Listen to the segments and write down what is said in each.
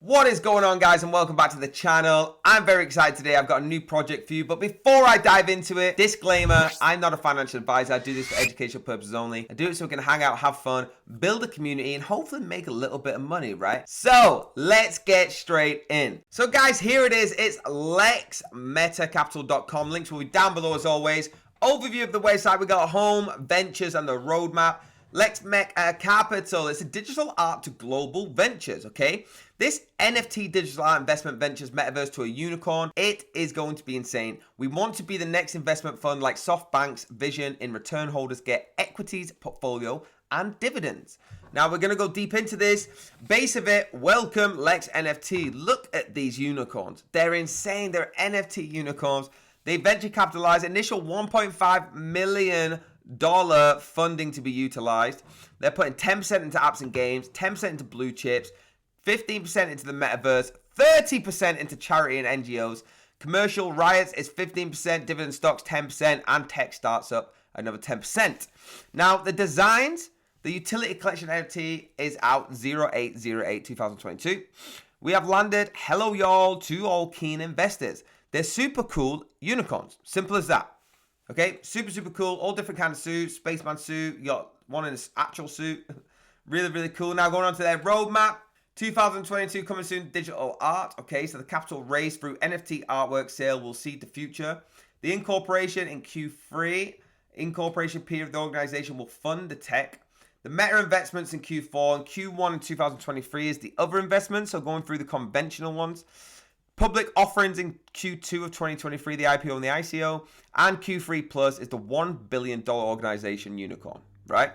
What is going on, guys, and welcome back to the channel. I'm very excited today. I've got a new project for you, but before I dive into it, disclaimer, I'm not a financial advisor. I do this for educational purposes only. I do it so we can hang out, have fun, build a community, and hopefully make a little bit of money, right? So let's get straight in. So guys, here it is. It's lexmetacapital.com. Links will be down below as always. Overview of the website. We got home, ventures, and the roadmap. LEX Capital, it's a digital art to global ventures, okay? This NFT digital art investment ventures metaverse to a unicorn, it is going to be insane. We want to be the next investment fund like SoftBank's vision. In return, holders get equities, portfolio, and dividends. Now we're going to go deep into this. Base of it, welcome LEX NFT. Look at these unicorns. They're insane. They're NFT unicorns. They venture capitalized, initial $1.5 million funding to be utilized. They're putting 10% into apps and games, 10% into blue chips, 15% into the metaverse, 30% into charity and NGOs. Commercial riots is 15%, dividend stocks 10%, and tech starts up another 10%. Now the designs, the utility collection NFT is out 08/08/2022. We have landed hello y'all to all keen investors. They're super cool unicorns, simple as that. Okay, super cool, all different kinds of suits, spaceman suit, you got one in this actual suit. Really cool. Now going on to their roadmap, 2022 coming soon, digital art. Okay, so the capital raised through NFT artwork sale will seed the future. The incorporation in Q3, incorporation period of the organization will fund the tech. The meta investments in Q4 and Q1 in 2023 is the other investments, so going through the conventional ones. Public offerings in Q2 of 2023, the IPO and the ICO, and Q3 Plus is the $1 billion organization unicorn, right?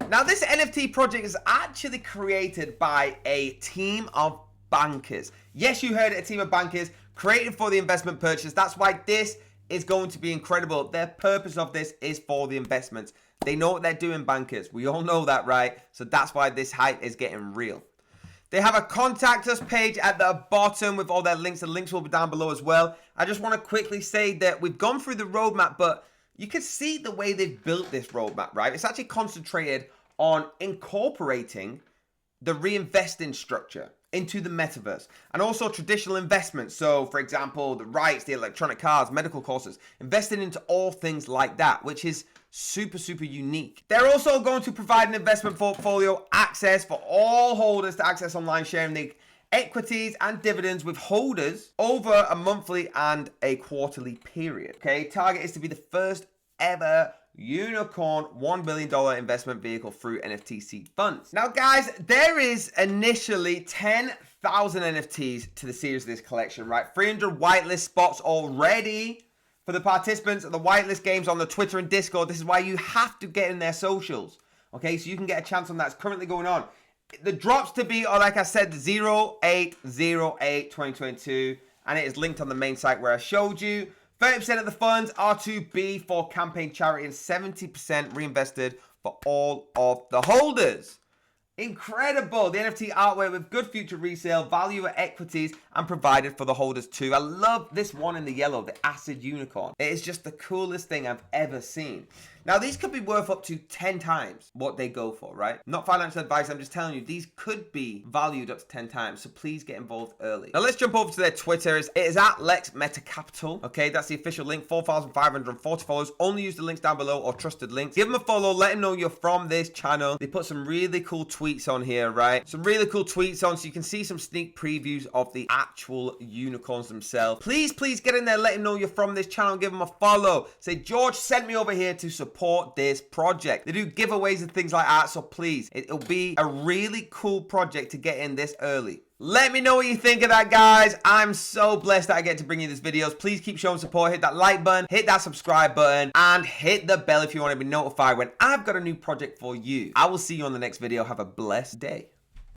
Now, this NFT project is actually created by a team of bankers. Yes, you heard it, a team of bankers created for the investment purchase. That's why this is going to be incredible. Their purpose of this is for the investments. They know what they're doing, bankers. We all know that, right? So that's why this hype is getting real. They have a contact us page at the bottom with all their links. The links will be down below as well. I just want to quickly say that we've gone through the roadmap, but you can see the way they've built this roadmap, right? It's actually concentrated on incorporating the reinvesting structure into the metaverse and also traditional investments. So, for example, the rights, the electronic cars, medical courses, investing into all things like that, which is super unique. They're also going to provide an investment portfolio access for all holders to access online sharing the equities and dividends with holders over a monthly and a quarterly period. Okay, target is to be the first ever unicorn $1 billion investment vehicle through NFT seed funds. Now, guys, there is initially 10,000 NFTs to the series of this collection, right? 300 whitelist spots already for the participants of the whitelist games on the Twitter and Discord. This is why you have to get in their socials, okay? So you can get a chance on that. It's currently going on. The drops to be are, like I said, 08/08/2022, and it is linked on the main site where I showed you. 30% of the funds are to be for campaign charity and 70% reinvested for all of the holders. Incredible. The NFT artwork with good future resale, value at equities, and provided for the holders too. I love this one in the yellow, the acid unicorn. It is just the coolest thing I've ever seen. Now, these could be worth up to 10 times what they go for, right? Not financial advice, I'm just telling you, these could be valued up to 10 times, so please get involved early. Now, let's jump over to their Twitter. It is at LEX Metacapital, okay? That's the official link, 4,540 followers. Only use the links down below or trusted links. Give them a follow, let them know you're from this channel. They put some really cool tweets on here, right? Some really cool tweets on, so you can see some sneak previews of the actual unicorns themselves. Please get in there, let them know you're from this channel, give them a follow. Say, George sent me over here to support this project. They do giveaways and things like that, so please, it'll be a really cool project to get in this early. Let me know what you think of that, guys. I'm so blessed that I get to bring you these videos. Please keep showing support. Hit that like button, hit that subscribe button, and hit the bell if you want to be notified when I've got a new project for you. I will see you on the next video. Have a blessed day.